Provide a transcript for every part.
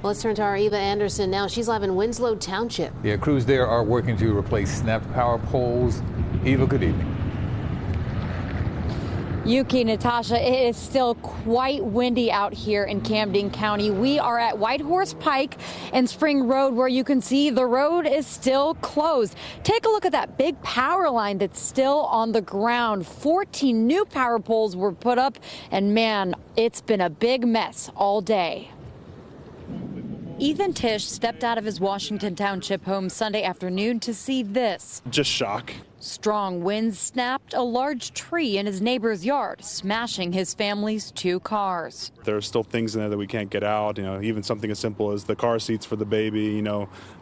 Well, let's turn to our Eva Anderson now. She's live in Winslow Township. Yeah, crews there are working to replace snapped power poles. Eva, good evening. Yuki, Natasha, it is still quite windy out here in Camden County. We are at Whitehorse Pike and Spring Road, where you can see the road is still closed. Take a look at that big power line that's still on the ground. 14 new power poles were put up, and man, it's been a big mess all day. Ethan Tisch stepped out of his Washington Township home Sunday afternoon to see this. Just shock. Strong winds snapped a large tree in his neighbor's yard, smashing his family's 2 cars. There are still things in there that we can't get out, even something as simple as the car seats for the baby,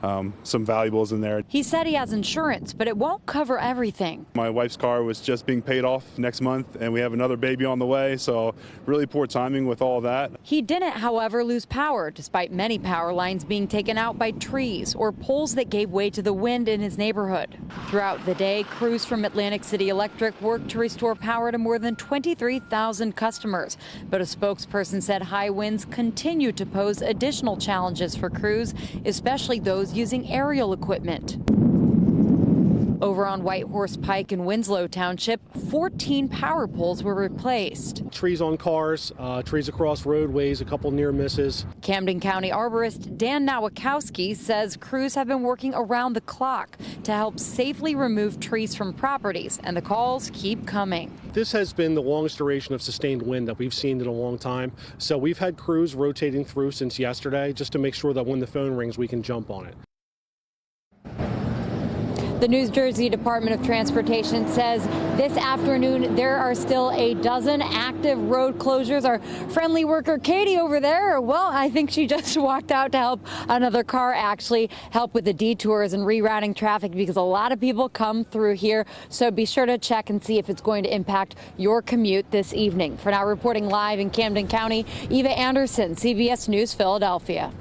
some valuables in there. He said he has insurance, but it won't cover everything. My wife's car was just being paid off next month, and we have another baby on the way, so really poor timing with all that. He didn't, however, lose power, despite many power lines being taken out by trees or poles that gave way to the wind in his neighborhood. Throughout the day, crews from Atlantic City Electric worked to restore power to more than 23,000 customers. But a spokesperson said high winds continue to pose additional challenges for crews, especially those using aerial equipment. Over on Whitehorse Pike in Winslow Township, 14 power poles were replaced. Trees on cars, trees across roadways, a couple near misses. Camden County arborist Dan Nowakowski says crews have been working around the clock to help safely remove trees from properties, and the calls keep coming. This has been the longest duration of sustained wind that we've seen in a long time. So we've had crews rotating through since yesterday just to make sure that when the phone rings, we can jump on it. The New Jersey Department of Transportation says this afternoon there are still a dozen active road closures. Our friendly worker Katie over there, well, I think she just walked out to help another car actually help with the detours and rerouting traffic, because a lot of people come through here. So be sure to check and see if it's going to impact your commute this evening. For now, reporting live in Camden County, Eva Anderson, CBS News, Philadelphia.